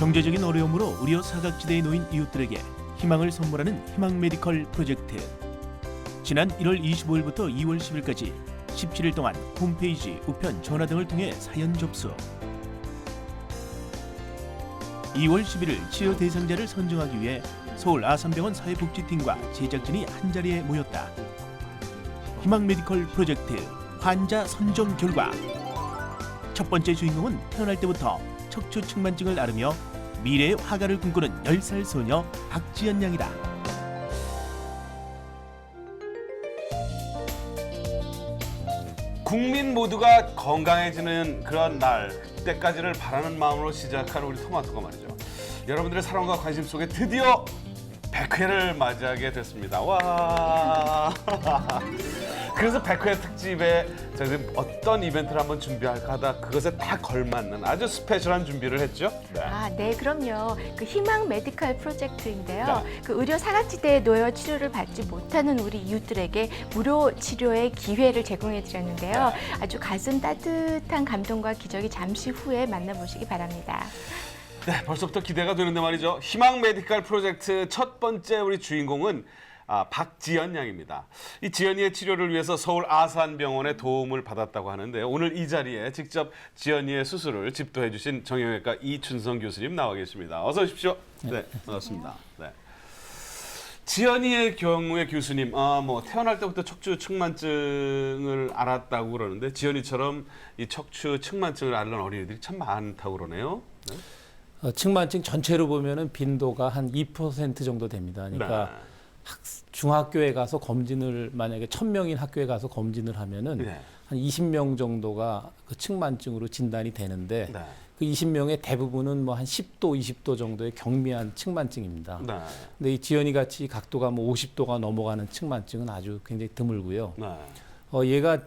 경제적인 어려움으로 우려 사각지대에 놓인 이웃들에게 희망을 선물하는 희망 메디컬 프로젝트. 지난 1월 25일부터 2월 10일까지 17일 동안 홈페이지, 우편, 전화 등을 통해 사연 접수. 2월 11일 치료 대상자를 선정하기 위해 서울 아산병원 사회복지팀과 제작진이 한자리에 모였다. 희망 메디컬 프로젝트 환자 선정 결과. 첫 번째 주인공은 태어날 때부터 척추 측만증을 앓으며 미래의 화가를 꿈꾸는 10살 소녀 박지연 양이다. 국민 모두가 건강해지는 그런 날, 때까지를 바라는 마음으로 시작한 우리 토마토가 말이죠. 여러분들의 사랑과 관심 속에 드디어 100회를 맞이하게 됐습니다. 와. 그래서 100회 특집에 저희들이 어떤 이벤트를 한번 준비할까 하다 그것에 다 걸맞는 아주 스페셜한 준비를 했죠. 네. 네, 그럼요. 그 희망 메디컬 프로젝트인데요. 네. 그 의료 사각지대에 놓여 치료를 받지 못하는 우리 이웃들에게 무료 치료의 기회를 제공해 드렸는데요. 네. 아주 가슴 따뜻한 감동과 기적이 잠시 후에 만나보시기 바랍니다. 네, 벌써부터 기대가 되는데 말이죠. 희망 메디컬 프로젝트 첫 번째 우리 주인공은 박지연 양입니다. 이 지연이의 치료를 위해서 서울 아산병원의 도움을 받았다고 하는데요. 오늘 이 자리에 직접 지연이의 수술을 집도해 주신 정형외과 이춘성 교수님 나와 계십니다. 어서 오십시오. 네, 반갑습니다. 네. 지연이의 경우에 교수님, 태어날 때부터 척추 측만증을 앓았다고 그러는데 지연이처럼 이 척추 측만증을 앓는 어린이들이 참 많다고 그러네요. 네. 측만증 전체로 보면은 빈도가 한 2% 정도 됩니다. 그러니까 네. 중학교에 가서 검진을 만약에 1,000명인 학교에 가서 검진을 하면은 네. 한 20명 정도가 그 측만증으로 진단이 되는데 네. 그 20명의 대부분은 뭐 한 10도, 20도 정도의 경미한 측만증입니다. 네. 근데 이 지연이 같이 각도가 뭐 50도가 넘어가는 측만증은 아주 굉장히 드물고요. 네. 얘가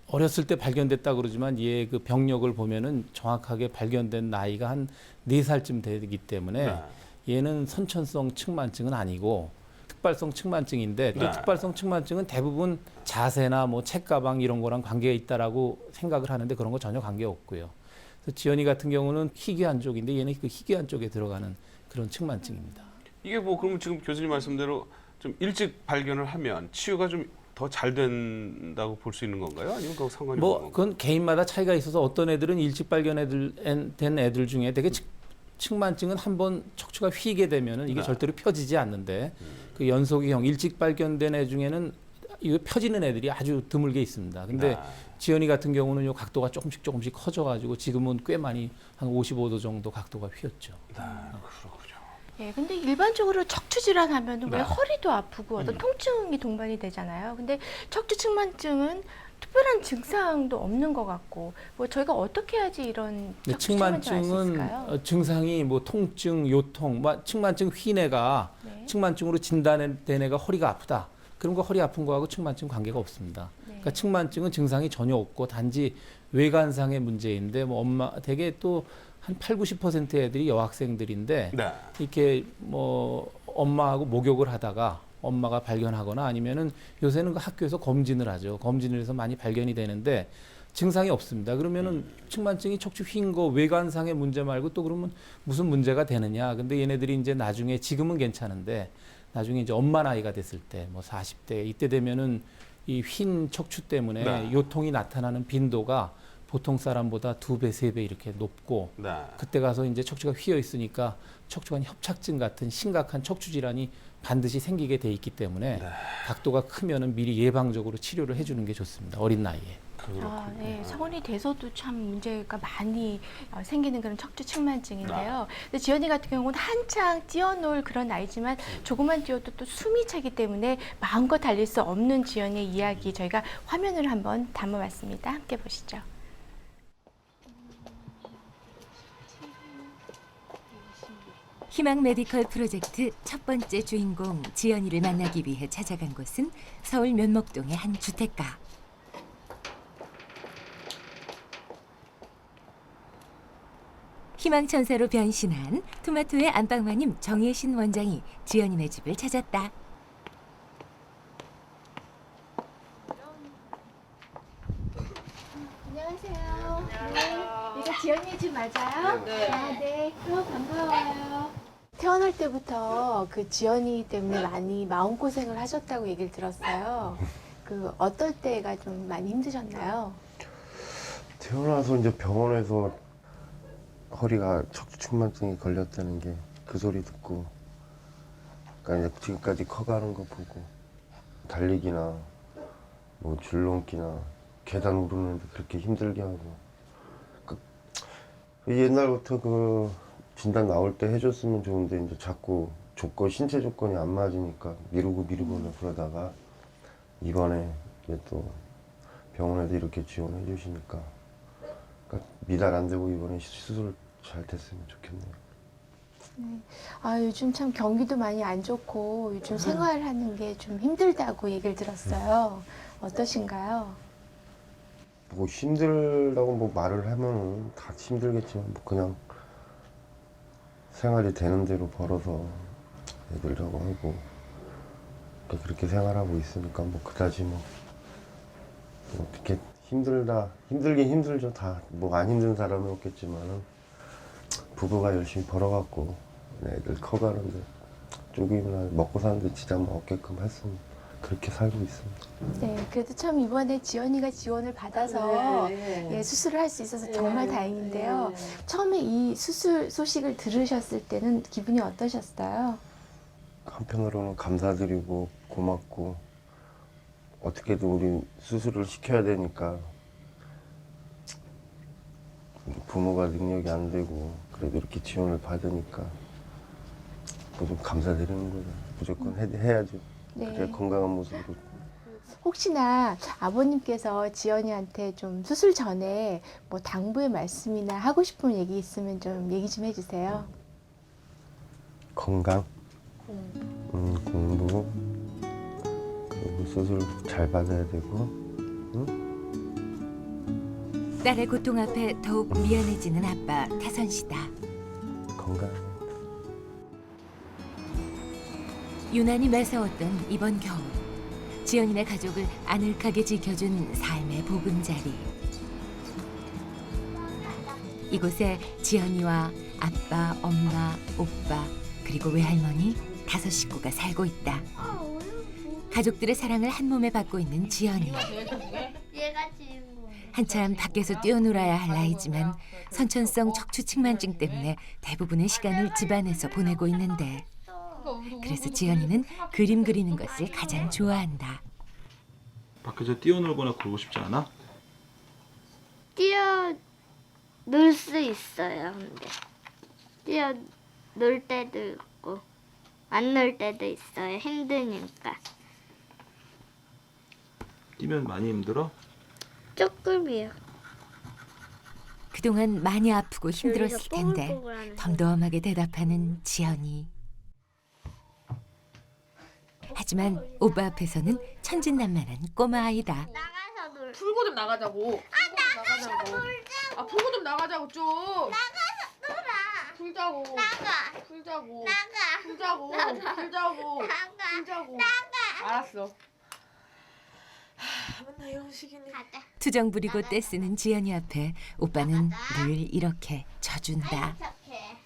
어렸을 때 발견됐다 그러지만 얘 그 병력을 보면은 정확하게 발견된 나이가 한 4살쯤 되기 때문에 네. 얘는 선천성 측만증은 아니고 특발성 측만증인데 또 네. 특발성 측만증은 대부분 자세나 뭐 책가방 이런 거랑 관계가 있다라고 생각을 하는데 그런 거 전혀 관계 없고요. 그래서 지연이 같은 경우는 희귀한 쪽인데 얘는 그 희귀한 쪽에 들어가는 그런 측만증입니다. 이게 뭐 그러면 지금 교수님 말씀대로 좀 일찍 발견을 하면 치유가 좀 더 잘 된다고 볼 수 있는 건가요? 아니면 그거 상관이 없는 뭐 건가요? 그건 개인마다 차이가 있어서 어떤 애들은 일찍 발견된 애들 중에 되게 측만증은 한번 척추가 휘게 되면은 이게 네. 절대로 펴지지 않는데 그 연속형 일찍 발견된 애 중에는 이거 펴지는 애들이 아주 드물게 있습니다. 근데 네. 지연이 같은 경우는 요 각도가 조금씩 커져가지고 지금은 꽤 많이 한 55도 정도 각도가 휘었죠. 네, 그렇군요. 예, 근데 일반적으로 척추 질환 하면은 네. 왜 허리도 아프고 어떤 통증이 동반이 되잖아요. 근데 척추 측만증은 특별한 증상도 없는 것 같고, 뭐 저희가 어떻게 해야지 이런 척추 측만증을 알 수 있을까요? 증상이 뭐 통증, 요통, 측만증 휘내가 네. 측만증으로 진단된 애가 허리가 아프다. 그런 거 허리 아픈 거하고 측만증 관계가 없습니다. 네. 그러니까 측만증은 증상이 전혀 없고 단지 외관상의 문제인데 뭐 되게 또 한 80~90% 애들이 여학생들인데 네. 이렇게 뭐 엄마하고 목욕을 하다가 엄마가 발견하거나 아니면은 요새는 그 학교에서 검진을 하죠. 검진을 해서 많이 발견이 되는데 증상이 없습니다. 그러면은 측만증이 척추 휜 거 외관상의 문제 말고 또 그러면 무슨 문제가 되느냐. 근데 얘네들이 이제 나중에 지금은 괜찮은데 나중에 이제 엄마 나이가 됐을 때 뭐 40대 이때 되면은 이 휜 척추 때문에 네. 요통이 나타나는 빈도가 보통 사람보다 2배, 3배 이렇게 높고 네. 그때 가서 이제 척추가 휘어 있으니까 척추관 협착증 같은 심각한 척추 질환이 반드시 생기게 돼 있기 때문에 네. 각도가 크면은 미리 예방적으로 치료를 해주는 게 좋습니다. 어린 나이에. 네, 성인이 돼서도 참 문제가 많이 생기는 그런 척추 측만증인데요. 근데 지연이 같은 경우는 한창 뛰어놀 그런 나이지만 조금만 뛰어도 또 숨이 차기 때문에 마음껏 달릴 수 없는 지연의 이야기 저희가 화면으로 한번 담아봤습니다. 함께 보시죠. 희망 메디컬 프로젝트 첫 번째 주인공 지연이를 만나기 위해 찾아간 곳은 서울 면목동의 한 주택가. 희망천사로 변신한 토마토의 안방마님 정예신 원장이 지연이네 집을 찾았다. 안녕하세요. 네, 이거 지연 지연이 집 맞아요? 네. 아, 네. 반가워요. 태어날 때부터 그 지연이 때문에 많이 마음고생을 하셨다고 얘기를 들었어요. 그 어떨 때가 좀 많이 힘드셨나요? 태어나서 이제 병원에서 허리가 척추측만증이 걸렸다는 게 그 소리 듣고, 그러니까 이제 지금까지 커가는 거 보고, 달리기나 뭐 줄넘기나 계단 오르는데 그렇게 힘들게 하고, 옛날부터 그 진단 나올 때 해줬으면 좋은데 이제 자꾸 신체 조건이 안 맞으니까 미루고 그러다가 이번에 이제 또 병원에서 이렇게 지원해 주시니까, 그러니까 미달 안 되고 이번에 수술 잘 됐으면 좋겠네요. 네. 아, 요즘 참 경기도 많이 안 좋고 요즘 생활하는 게 좀 힘들다고 얘기를 들었어요. 어떠신가요? 뭐 힘들다고 뭐 말을 하면은 다 힘들겠지만 뭐 그냥 생활이 되는 대로 벌어서 애들하고 하고 그렇게 생활하고 있으니까 뭐 그다지 뭐 어떻게 힘들긴 힘들죠. 다 뭐 안 힘든 사람이 없겠지만은 부부가 열심히 벌어갖고 애들 커가는데 조금이나 먹고 사는데 지장 없게끔 했으면 그렇게 살고 있습니다. 네, 그래도 참 이번에 지연이가 지원을 받아서 예, 수술을 할 수 있어서 정말 다행인데요. 처음에 이 수술 소식을 들으셨을 때는 기분이 어떠셨어요? 한편으로는 감사드리고 고맙고 어떻게든 우리 수술을 시켜야 되니까 부모가 능력이 안 되고 그래도 이렇게 지원을 받으니까 뭐 좀 감사드리는 거죠. 무조건 해야죠. 네. 그래 건강한 모습으로. 혹시나 아버님께서 지연이한테 좀 수술 전에 뭐 당부의 말씀이나 하고 싶은 얘기 있으면 좀 얘기 좀 해주세요. 건강, 공부, 그리고 수술 잘 받아야 되고. 딸의 고통 앞에 더욱 미안해지는 아빠 태선 씨다. 건강. 유난히 매서웠던 이번 겨울, 지연이네 가족을 아늑하게 지켜준 삶의 보금자리. 이곳에 지연이와 아빠, 엄마, 오빠, 그리고 외할머니 5 식구가 살고 있다. 가족들의 사랑을 한 몸에 받고 있는 지연이. 한참 밖에서 뛰어놀아야 할 나이지만 선천성 척추측만증 때문에 대부분의 시간을 집안에서 보내고 있는데, 그래서 지연이는 그림 그리는 것을 가장 좋아한다. 밖에서 뛰어놀거나 그러고 싶지 않아? 뛰어놀 수 있어요. 근데 뛰어놀 때도 있고 안 놀 때도 있어요. 힘드니까. 뛰면 많이 힘들어? 조금이요. 그동안 많이 아프고 힘들었을 텐데 덤덤하게 대답하는 지연이. 하지만 오빠 앞에서는 천진난만한 꼬마 아이다. 나가서 놀. 풀고 좀 나가자고. 아 풀고 좀 나가자고 좀. 나가서 놀아. 풀자고. 나가. 풀자고. 나가. 풀자고. 나가. 풀자고. 나가. 풀자고. 나가. 알았어. 맨날 이런 식이네. 가자. 투정 부리고 떼쓰는 지연이 앞에 오빠는 늘 이렇게 져준다. 착해.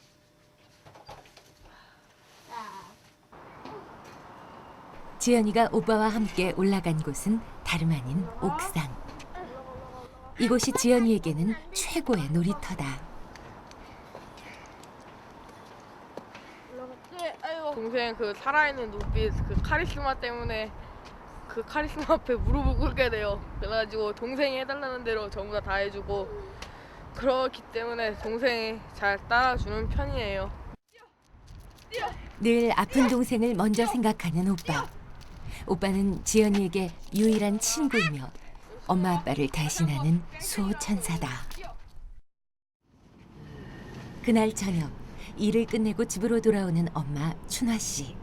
지연이가 오빠와 함께 올라간 곳은 다름 아닌 옥상. 이곳이 지연이에게는 최고의 놀이터다. 동생 그 살아있는 눈빛, 그 카리스마 때문에 그 카리스마 앞에 무릎을 꿇게 돼요. 그래가지고 동생이 해달라는 대로 전부 다 해주고, 그렇기 때문에 동생이 잘 따라주는 편이에요. 늘 아픈 동생을 먼저 생각하는 오빠. 오빠는 지연이에게 유일한 친구이며 엄마 아빠를 대신하는 수호천사다. 그날 저녁, 일을 끝내고 집으로 돌아오는 엄마 춘화 씨.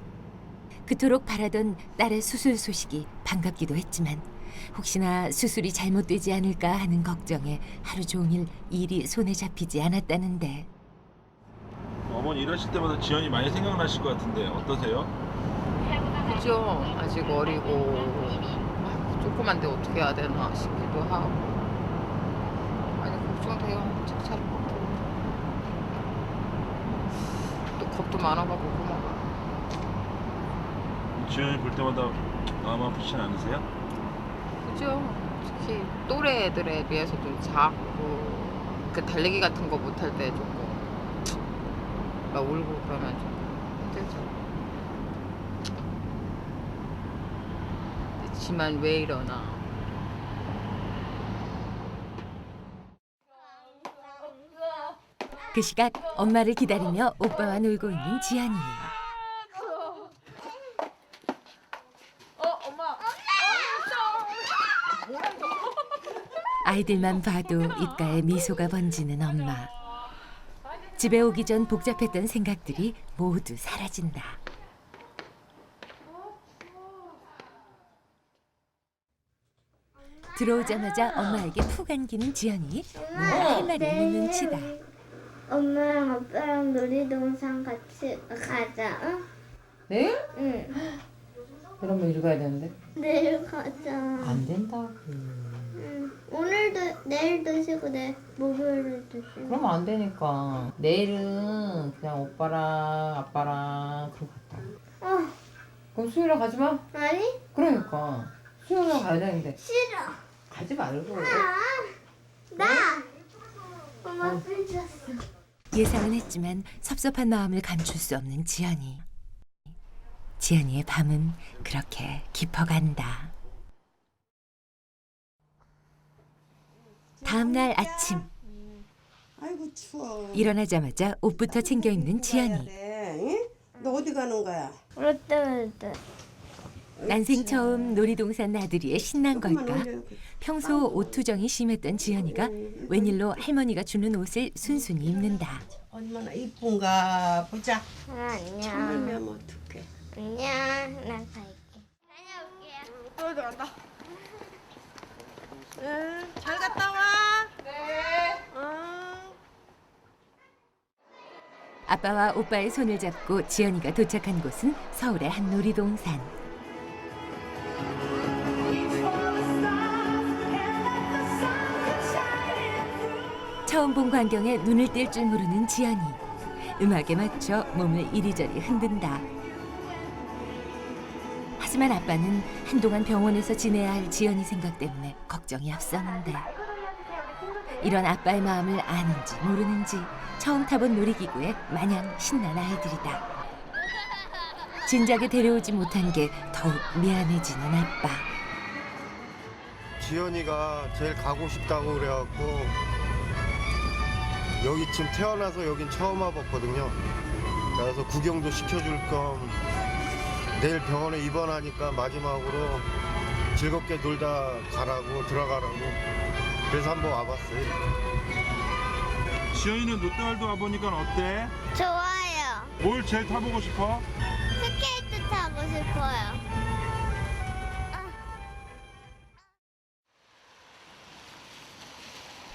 그토록 바라던 딸의 수술 소식이 반갑기도 했지만 혹시나 수술이 잘못되지 않을까 하는 걱정에 하루 종일 일이 손에 잡히지 않았다는데. 어머니 일하실 때마다 지연이 많이 생각나실 것 같은데 어떠세요? 그죠? 아직 어리고 조그만데 어떻게 해야 되나 싶기도 하고 많이 걱정돼요. 책 잘 못. 겁도 많아가지고 고마워. 지연이 볼 때마다 마음 아프진 않으세요? 그죠? 특히 또래 애들에 비해서도 작고 그 달리기 같은 거 못할 때 조금 막 울고 그러면 좀 힘들죠. 지만 왜 이러나. 그 시각 엄마를 기다리며 오빠와 놀고 있는 지연이. 엄마. 아이들만 봐도 입가에 미소가 번지는 엄마. 집에 오기 전 복잡했던 생각들이 모두 사라진다. 들어오자마자 엄마에게 푹 안기는 지연이 뭔가 할 말이 있는 눈치다. 엄마랑 아빠랑 놀이동산 같이 가자. 응? 내일? 응. 그러면 일 가야 되는데. 내일 가자. 안 된다. 응. 오늘도 내일도 쉬고 목요일도 쉬고. 그러면 안 되니까. 내일은 그냥 오빠랑 아빠랑 그럼 갔다. 그럼 수요일에 가지 마? 아니? 그러니까. 수요일에 가야 되는데. 싫어. 가지 말고. 나. 엄마 삐졌어. 예상은 했지만 섭섭한 마음을 감출 수 없는 지연이. 지연이의 밤은 그렇게 깊어간다. 다음 날 아침. 아이고 추워. 일어나자마자 옷부터 챙겨 입는 지연이. 응? 너 어디 가는 거야? 롯데월드. 난생 처음 놀이동산 나들이에 신난 걸까? 평소 옷 투정이 심했던 지연이가 웬일로 할머니가 주는 옷을 순순히 입는다. 얼마나 이쁜가 보자. 안녕. 참으면 어떡해. 안녕. 난 갈게. 다녀올게요. 들어간다. 응, 잘 갔다 와. 네. 아빠와 오빠의 손을 잡고 지연이가 도착한 곳은 서울의 한 놀이동산. 처음 본 광경에 눈을 뗄 줄 모르는 지연이. 음악에 맞춰 몸을 이리저리 흔든다. 하지만 아빠는 한동안 병원에서 지내야 할 지연이 생각 때문에 걱정이 앞섰는데 이런 아빠의 마음을 아는지 모르는지 처음 타본 놀이기구에 마냥 신난 아이들이다. 진작에 데려오지 못한 게 더욱 미안해지는 아빠. 지연이가 제일 가고 싶다고 그래갖고 여기 지금 태어나서 여긴 처음 와봤거든요. 그래서 구경도 시켜줄 겸 내일 병원에 입원하니까 마지막으로 즐겁게 놀다 가라고 들어가라고 그래서 한번 와봤어요. 지연이는 롯데월드 와보니까 어때? 좋아요. 뭘 제일 타보고 싶어? 스케이트 타고 싶어요.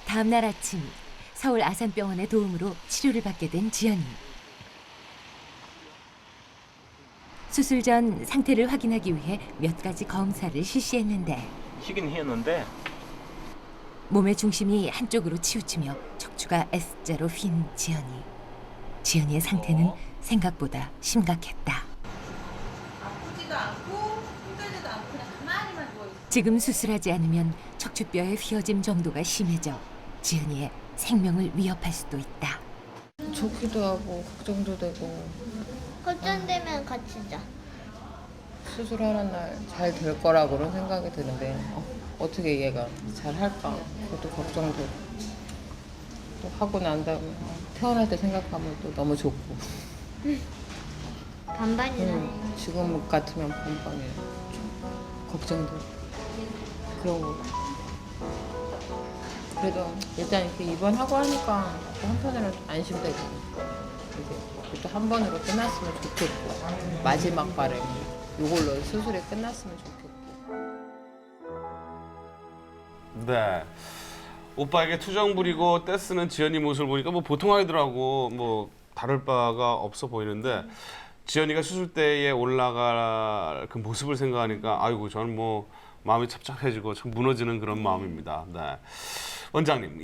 다음 날 아침 서울 아산병원의 도움으로 치료를 받게 된 지연이. 수술 전 상태를 확인하기 위해 몇 가지 검사를 실시했는데 희긴 했는데 몸의 중심이 한쪽으로 치우치며 척추가 S자로 휜 지연이. 지연이의 상태는 생각보다 심각했다. 아프지도 않고 힘들지도 않고 그냥 가만히만 누워있어. 지금 수술하지 않으면 척추뼈의 휘어짐 정도가 심해져 지연이의 생명을 위협할 수도 있다. 좋기도 하고 걱정도 되고 걱정되면 같이 자. 수술하는 날 잘 될 거라고는 생각이 드는데 어떻게 얘가 잘 할까 그것도 걱정되고 또 하고 난 다음에 태어날 때 생각하면 또 너무 좋고 반반이네. 지금 같으면 반반이에요. 걱정되고 그런 거. 그래도 일단 이렇게 입원하고 하니까 또 한편으로는 좀 안심되고 이제 또 한 번으로 끝났으면 좋겠고 마지막 바람 이걸로 수술이 끝났으면 좋겠고. 네. 오빠에게 투정 부리고 떼쓰는 지연이 모습을 보니까 뭐 보통 아이들하고 뭐 다를 바가 없어 보이는데 지연이가 수술대에 올라갈 그 모습을 생각하니까 아이고 저는 뭐 마음이 찹찹해지고 참 무너지는 그런 마음입니다. 네. 원장님,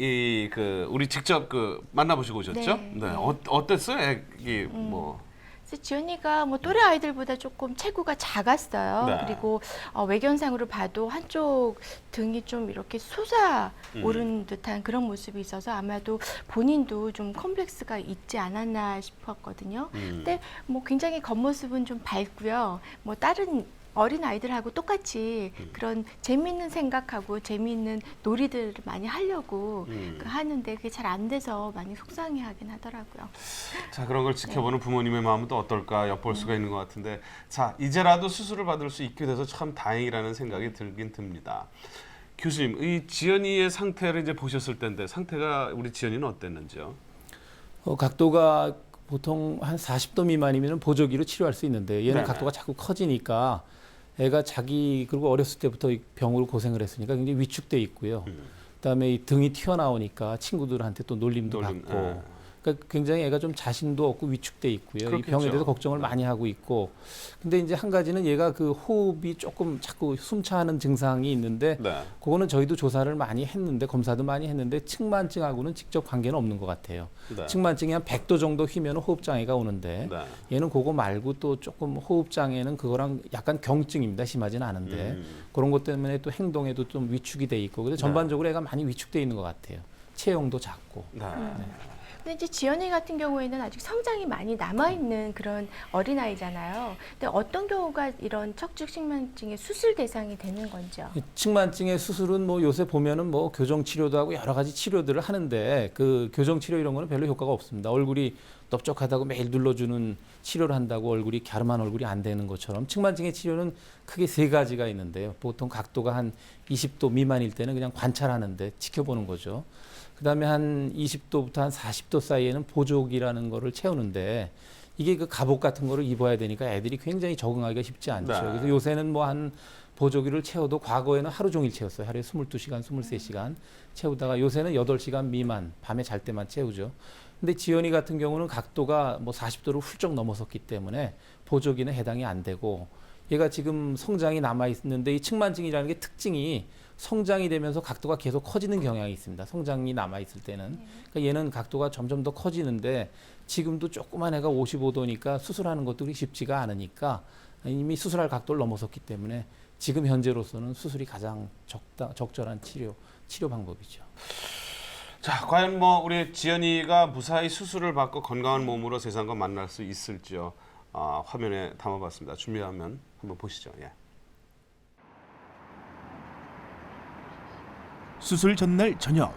우리 직접 만나보시고 오셨죠? 네. 네. 어땠어요? 애기 뭐 그래서 지연이가 뭐 또래 아이들보다 조금 체구가 작았어요. 네. 그리고 외견상으로 봐도 한쪽 등이 좀 이렇게 솟아 오른 듯한 그런 모습이 있어서 아마도 본인도 좀 컴플렉스가 있지 않았나 싶었거든요. 근데 뭐 굉장히 겉모습은 좀 밝고요. 뭐 다른 어린 아이들하고 똑같이 그런 재미있는 생각하고 재미있는 놀이들을 많이 하려고 하는데 그게 잘 안 돼서 많이 속상해하긴 하더라고요. 자, 그런 걸 지켜보는 부모님의 마음은 또 어떨까 엿볼 수가 있는 것 같은데, 자, 이제라도 수술을 받을 수 있게 돼서 참 다행이라는 생각이 들긴 듭니다. 교수님, 이 지연이의 상태를 이제 보셨을 텐데 상태가 우리 지연이는 어땠는지요? 각도가 보통 한 40도 미만이면 보조기로 치료할 수 있는데 얘는 네네. 각도가 자꾸 커지니까 애가 그리고 어렸을 때부터 병으로 고생을 했으니까 굉장히 위축돼 있고요. 그다음에 이 등이 튀어나오니까 친구들한테 또 놀림도 받고 그러니까 굉장히 애가 좀 자신도 없고 위축돼 있고요. 그렇겠죠. 이 병에 대해서 걱정을 많이 하고 있고 근데 이제 한 가지는 얘가 그 호흡이 조금 자꾸 숨차는 증상이 있는데 네. 그거는 저희도 조사를 많이 했는데 검사도 많이 했는데 측만증하고는 직접 관계는 없는 것 같아요. 네. 측만증이 한 100도 정도 휘면 호흡장애가 오는데 네. 얘는 그거 말고 또 조금 호흡장애는 그거랑 약간 경증입니다. 심하지는 않은데 그런 것 때문에 또 행동에도 좀 위축이 돼 있고 그래서 전반적으로 애가 많이 위축돼 있는 것 같아요. 체형도 작고. 네. 근데 이제 지연이 같은 경우에는 아직 성장이 많이 남아있는 그런 어린아이잖아요. 근데 어떤 경우가 이런 척추측만증의 수술 대상이 되는 건지요? 측만증의 수술은 뭐 요새 보면은 뭐 교정 치료도 하고 여러 가지 치료들을 하는데 그 교정 치료 이런 거는 별로 효과가 없습니다. 얼굴이 넓적하다고 매일 눌러주는 치료를 한다고 얼굴이 갸름한 얼굴이 안 되는 것처럼 측만증의 치료는 크게 3가지가 있는데요. 보통 각도가 한 20도 미만일 때는 그냥 관찰하는데 지켜보는 거죠. 그다음에 한 20도부터 한 40도 사이에는 보조기라는 거를 채우는데 이게 그 갑옷 같은 거를 입어야 되니까 애들이 굉장히 적응하기가 쉽지 않죠. 네. 그래서 요새는 뭐 한 보조기를 채워도 과거에는 하루 종일 채웠어요. 하루에 22시간, 23시간 채우다가 요새는 8시간 미만 밤에 잘 때만 채우죠. 근데 지연이 같은 경우는 각도가 뭐 40도를 훌쩍 넘어섰기 때문에 보조기는 해당이 안 되고 얘가 지금 성장이 남아 있는데 이 측만증이라는 게 특징이 성장이 되면서 각도가 계속 커지는 경향이 있습니다. 성장이 남아 있을 때는. 그러니까 얘는 각도가 점점 더 커지는데 지금도 조그만 애가 55도니까 수술하는 것도 그렇게 쉽지가 않으니까 이미 수술할 각도를 넘어섰기 때문에 지금 현재로서는 수술이 가장 적절한 치료 방법이죠. 자, 과연 뭐 우리 지연이가 무사히 수술을 받고 건강한 몸으로 세상과 만날 수 있을지요. 화면에 담아봤습니다. 준비하면 한번 보시죠. 예. 수술 전날 저녁.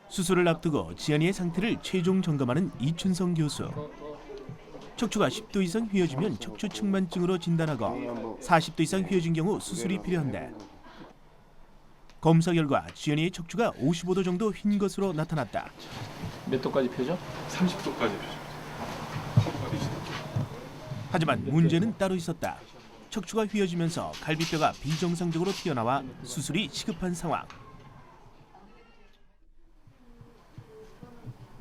수술을 앞두고 지연이의 상태를 최종 점검하는 이춘성 교수. 척추가 10도 이상 휘어지면 척추 측만증으로 진단하고 40도 이상 휘어진 경우 수술이 필요한데 검사 결과 지연이의 척추가 55도 정도 휜 것으로 나타났다. 몇 도까지 펴죠? 30도까지 하지만 문제는 따로 있었다. 척추가 휘어지면서 갈비뼈가 비정상적으로 튀어나와 수술이 시급한 상황.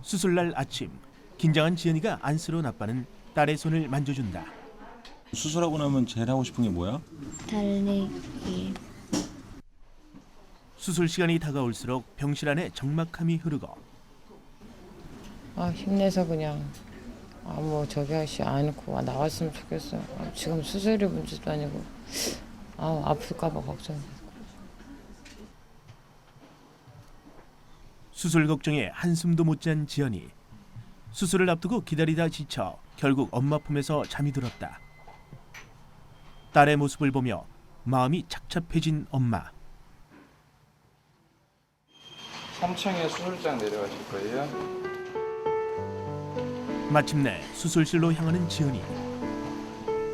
수술날 아침, 긴장한 지연이가 안쓰러운 아빠는 딸의 손을 만져준다. 수술하고 나면 제일 하고 싶은 게 뭐야? 달리기. 수술 시간이 다가올수록 병실 안에 적막함이 흐르고 힘내서 그냥 아무 저기 하지 않고 나왔으면 좋겠어요. 지금 수술이 문제도 아니고 아플까 봐 걱정이 되고. 수술 걱정에 한숨도 못 잔 지연이. 수술을 앞두고 기다리다 지쳐 결국 엄마 품에서 잠이 들었다. 딸의 모습을 보며 마음이 착잡해진 엄마. 3층에 수술장 내려가실 거예요. 마침내 수술실로 향하는 지연이.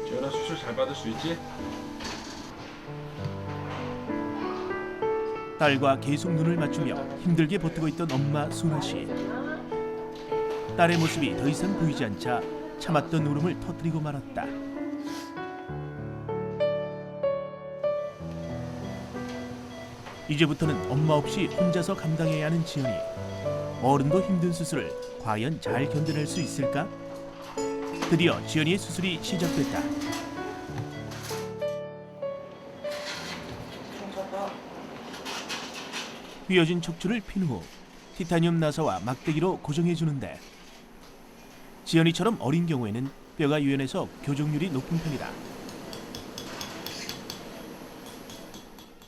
지연아 수술 잘 받을 수 있지? 딸과 계속 눈을 맞추며 힘들게 버티고 있던 엄마 순아 씨. 딸의 모습이 더 이상 보이지 않자 참았던 울음을 터뜨리고 말았다. 이제부터는 엄마 없이 혼자서 감당해야 하는 지연이. 어른도 힘든 수술을 과연 잘 견뎌낼 수 있을까? 드디어 지연이의 수술이 시작됐다. 휘어진 척추를 핀 후 티타늄 나사와 막대기로 고정해 주는데 지연이처럼 어린 경우에는 뼈가 유연해서 교정률이 높은 편이다.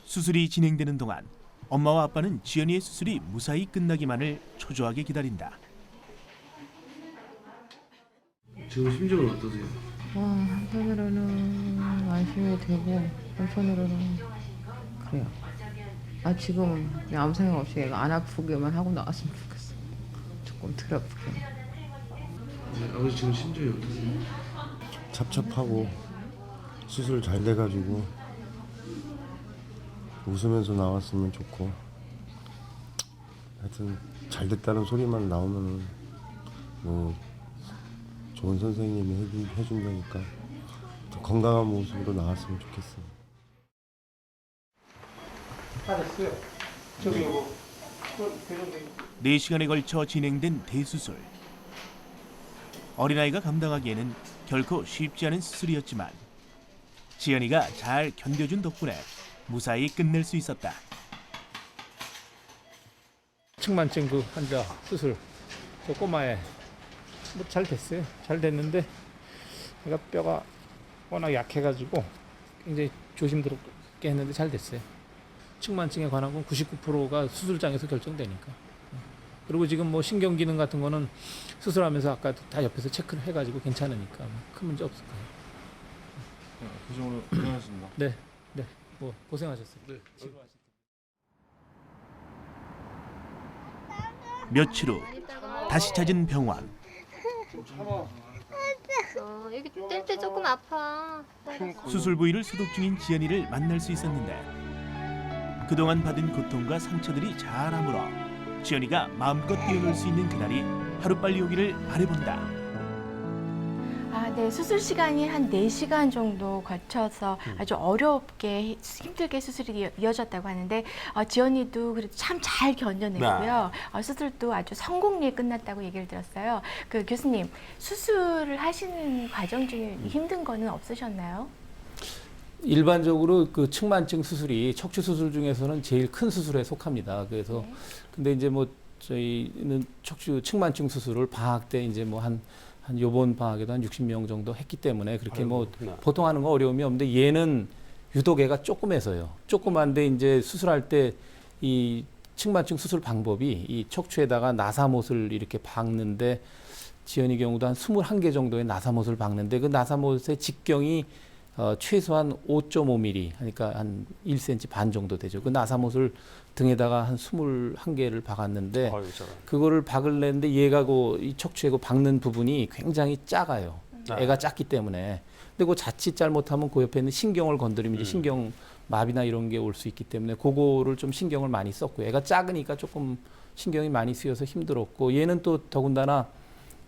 수술이 진행되는 동안 엄마와 아빠는 지연이의 수술이 무사히 끝나기만을 초조하게 기다린다. 지금 심정은 어떠세요? 한편으로는 안심이 되고 한편으로는 그래요. 지금 그냥 아무 생각 없이 얘가 안 아프게만 하고 나왔으면 좋겠어. 조금 덜 아프게. 아버지 지금 심정이 어떠세요? 찹찹하고 수술 잘 돼가지고 웃으면서 나왔으면 좋고 하여튼 잘 됐다는 소리만 나오면은 뭐 좋은 선생님이 해준다니까 더 건강한 모습으로 나왔으면 좋겠어. 다 됐어요. 저기 이거 4시간에 걸쳐 진행된 대수술. 어린아이가 감당하기에는 결코 쉽지 않은 수술이었지만 지연이가 잘 견뎌준 덕분에 무사히 끝낼 수 있었다. 측만증 그 환자 수술 저 꼬마애 뭐 잘 됐어요. 잘 됐는데 얘가 뼈가 워낙 약해가지고 굉장히 조심스럽게 했는데 잘 됐어요. 측만증에 관한 건 99%가 수술장에서 결정되니까. 그리고 지금 뭐 신경 기능 같은 거는 수술하면서 아까 다 옆에서 체크를 해가지고 괜찮으니까 큰 문제 없을 거예요. 고생을 고생하셨습니다. 네, 네, 뭐 고생하셨어요. 네. 며칠 후 다시 찾은 병원. 여기 뗄 때 조금 아파. 수술 부위를 소독 중인 지연이를 만날 수 있었는데 그동안 받은 고통과 상처들이 잘 아물어 지연이가 마음껏 뛰어놀 수 있는 그날이 하루빨리 오기를 바라본다. 네, 수술 시간이 한 4시간 정도 거쳐서 아주 어렵게 힘들게 수술이 이어졌다고 하는데 지연이도 그래도 참 잘 견뎌냈고요. 수술도 아주 성공리에 끝났다고 얘기를 들었어요. 그 교수님, 수술을 하시는 과정 중에 힘든 거는 없으셨나요? 일반적으로 그 측만증 수술이 척추 수술 중에서는 제일 큰 수술에 속합니다. 그래서 근데 이제 뭐 저희는 척추 측만증 수술을 방학 때 이제 뭐 한 요번 방학에도 한 60명 정도 했기 때문에 그렇게 뭐 보통 하는 거 어려움이 없는데 얘는 유독 애가 조그매서요. 조그만데 이제 수술할 때 이 측만증 수술 방법이 이 척추에다가 나사못을 이렇게 박는데 지연이 경우도 한 21개 정도의 나사못을 박는데 그 나사못의 직경이 최소한 5.5mm, 그러니까 한 1cm 반 정도 되죠. 그 나사못을 등에다가 한 21개를 박았는데 그거를 박을랬는데 얘가 이 척추에 박는 부분이 굉장히 작아요. 애가 작기 때문에. 근데 그 자칫 잘못하면 그 옆에 있는 신경을 건드리면 이제 신경 마비나 이런 게 올 수 있기 때문에 그거를 좀 신경을 많이 썼고 애가 작으니까 조금 신경이 많이 쓰여서 힘들었고 얘는 또 더군다나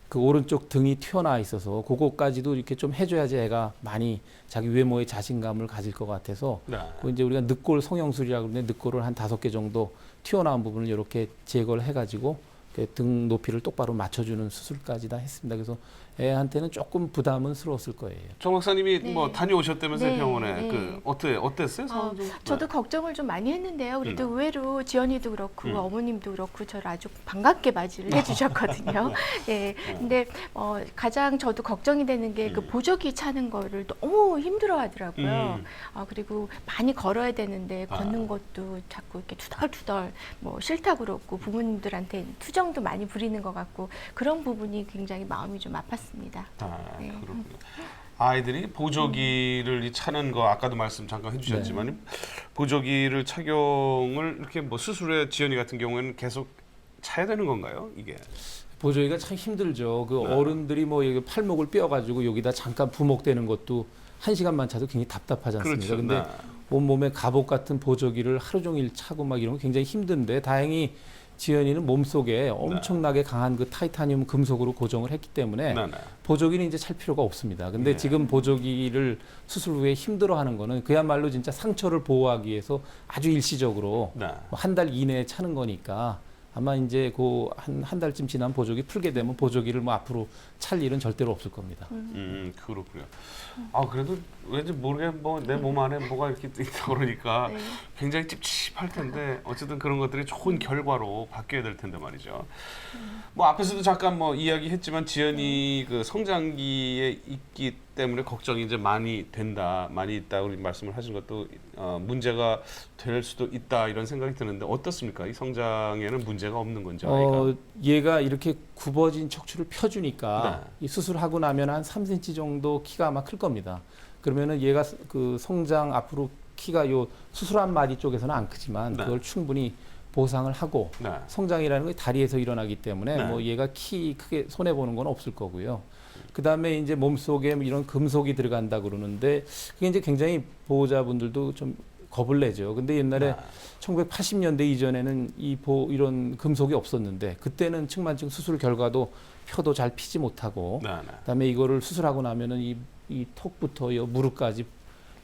그 오른쪽 등이 튀어나와 있어서 그거까지도 이렇게 좀 해줘야지 애가 많이 자기 외모에 자신감을 가질 것 같아서 그 이제 우리가 늑골 성형술이라고 그러는데 늑골을 한 5개 정도 튀어나온 부분을 이렇게 제거를 해가지고 등 높이를 똑바로 맞춰주는 수술까지 다 했습니다. 그래서 애한테는 조금 부담은스러웠을 거예요. 정 박사님이 뭐 다녀오셨다면서요, 네, 병원에. 네. 어땠어요? 저도 걱정을 좀 많이 했는데요. 그래도 의외로 지연이도 그렇고 어머님도 그렇고 저를 아주 반갑게 맞이를 해주셨거든요. 네. 근데 가장 저도 걱정이 되는 게 그 보조기 차는 거를 너무 힘들어하더라고요. 그리고 많이 걸어야 되는데 걷는 것도 자꾸 이렇게 투덜투덜 뭐 싫다고 그러고 부모님들한테 투정도 많이 부리는 것 같고 그런 부분이 굉장히 마음이 좀 아팠습니다. 네. 그렇군요. 아이들이 보조기를 차는 거 아까도 말씀 잠깐 해주셨지만 보조기를 착용을 이렇게 뭐 수술에 지연이 같은 경우에는 계속 차야 되는 건가요? 이게 보조기가 참 힘들죠. 그 어른들이 뭐 여기 팔목을 뼈가지고 여기다 잠깐 부목되는 것도 1시간만 차도 굉장히 답답하지 않습니까? 그렇죠. 근데 온몸에 갑옷 같은 보조기를 하루 종일 차고 막 이런 거 굉장히 힘든데 다행히 지연이는 몸속에 엄청나게 강한 그 타이타늄 금속으로 고정을 했기 때문에 보조기는 이제 찰 필요가 없습니다. 근데 지금 보조기를 수술 후에 힘들어하는 거는 그야말로 진짜 상처를 보호하기 위해서 아주 일시적으로 한 달 이내에 차는 거니까 아마 이제 그 한 달쯤 지난 보조기 풀게 되면 보조기를 뭐 앞으로 찰 일은 절대로 없을 겁니다. 그렇군요. 아 그래도 왠지 모르게 뭐 내 몸 안에 뭐가 이렇게 있다 그러니까 네. 굉장히 찝찝할 텐데 어쨌든 그런 것들이 좋은 결과로 바뀌어야 될 텐데 말이죠. 뭐 앞에서도 잠깐 뭐 이야기했지만 지연이 그 성장기에 있기 때문에 걱정이 이제 많이 있다 우리 말씀을 하신 것도 문제가 될 수도 있다 이런 생각이 드는데 어떻습니까? 이 성장에는 문제가 없는 건지 아이가? 얘가 이렇게 굽어진 척추를 펴주니까 네. 이 수술하고 나면 한 3cm 정도 키가 아마 클 겁니다. 그러면은 얘가 그 성장 앞으로 키가 요 수술한 마디 쪽에서는 안 크지만 네. 그걸 충분히 보상을 하고 네. 성장이라는 게 다리에서 일어나기 때문에 네. 뭐 얘가 키 크게 손해 보는 건 없을 거고요. 그다음에 이제 몸속에 이런 금속이 들어간다 그러는데 그게 이제 굉장히 보호자분들도 좀 겁을 내죠. 근데 옛날에 1980년대 이전에는 이런 금속이 없었는데 그때는 측만증 수술 결과도 펴도 잘 피지 못하고 그다음에 이거를 수술하고 나면은 이 턱부터 무릎까지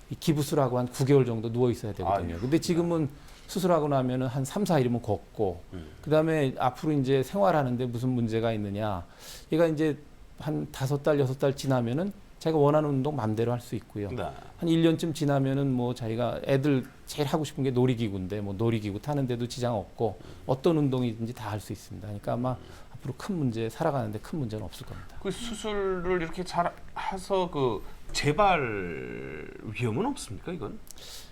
이 기부술하고 한 9개월 정도 누워 있어야 되거든요. 근데 지금은 수술하고 나면은 한 3, 4일이면 걷고 그다음에 앞으로 이제 생활하는데 무슨 문제가 있느냐. 얘가 이제 한 5달, 6달 지나면은 자기가 원하는 운동 마음대로 할 수 있고요. 한 1년쯤 지나면은 뭐 자기가 애들 제일 하고 싶은 게 놀이기구인데 뭐 놀이기구 타는데도 지장 없고 어떤 운동이든지 다 할 수 있습니다. 그러니까 아마 앞으로 살아가는데 큰 문제는 없을 겁니다. 그 수술을 이렇게 잘 해서 그 재발 위험은 없습니까 이건?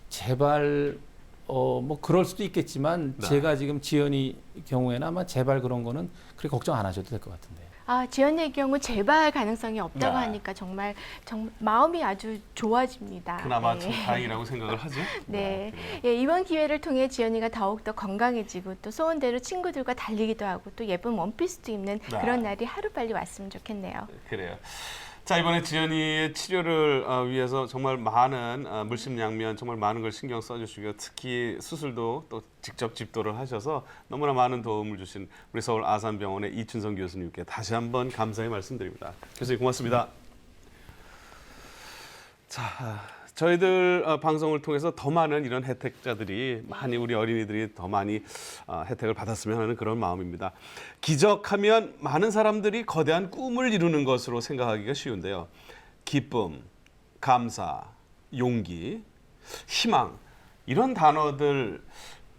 재발 뭐 그럴 수도 있겠지만 제가 지금 지연이 경우에는 아마 재발 그런 거는 그렇게 걱정 안 하셔도 될 것 같은데요. 지연의 경우 재발 가능성이 없다고 네. 하니까 정말 마음이 아주 좋아집니다. 그나마 네. 참 다행이라고 생각을 하죠. 네. 예, 이번 기회를 통해 지연이가 더욱더 건강해지고 또 소원대로 친구들과 달리기도 하고 또 예쁜 원피스도 입는 그런 날이 하루빨리 왔으면 좋겠네요. 그래요. 자 이번에 지연이의 치료를 위해서 정말 많은 물심양면 정말 많은 걸 신경 써주시고 특히 수술도 또 직접 집도를 하셔서 너무나 많은 도움을 주신 우리 서울 아산병원의 이춘성 교수님께 다시 한번 감사의 말씀드립니다. 교수님 고맙습니다. 자 저희들 방송을 통해서 더 많은 이런 혜택자들이 많이 우리 어린이들이 더 많이 혜택을 받았으면 하는 그런 마음입니다. 기적하면 많은 사람들이 거대한 꿈을 이루는 것으로 생각하기가 쉬운데요. 기쁨, 감사, 용기, 희망 이런 단어들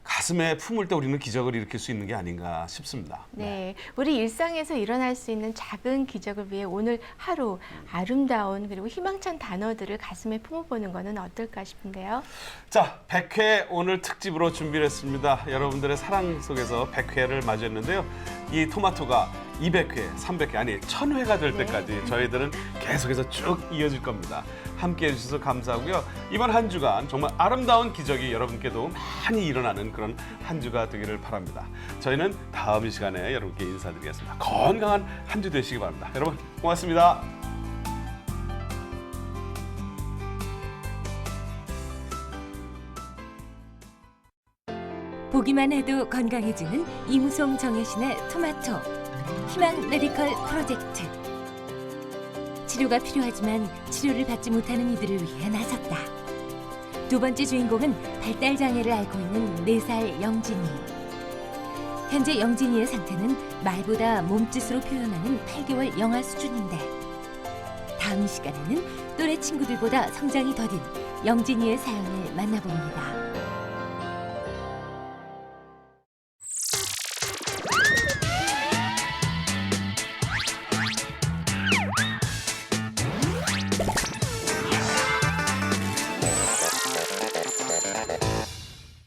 가슴에 품을 때 우리는 기적을 일으킬 수 있는 게 아닌가 싶습니다. 네, 우리 일상에서 일어날 수 있는 작은 기적을 위해 오늘 하루 아름다운 그리고 희망찬 단어들을 가슴에 품어보는 것은 어떨까 싶은데요. 자, 100회 오늘 특집으로 준비를 했습니다. 여러분들의 사랑 속에서 100회를 맞이했는데요. 이 토마토가 200회, 300회, 아니 1000회가 될 때까지 저희들은 계속해서 쭉 이어질 겁니다. 함께해 주셔서 감사하고요. 이번 한 주간 정말 아름다운 기적이 여러분께도 많이 일어나는 그런 한 주가 되기를 바랍니다. 저희는 다음 시간에 여러분께 인사드리겠습니다. 건강한 한 주 되시기 바랍니다. 여러분 고맙습니다. 보기만 해도 건강해지는 이무송 정혜신의 토마토 희망 메디컬 프로젝트. 치료가 필요하지만 치료를 받지 못하는 이들을 위해 나섰다. 두 번째 주인공은 발달 장애를 앓고 있는 4살 영진이. 현재 영진이의 상태는 말보다 몸짓으로 표현하는 8개월 영아 수준인데 다음 시간에는 또래 친구들보다 성장이 더딘 영진이의 사연을 만나봅니다.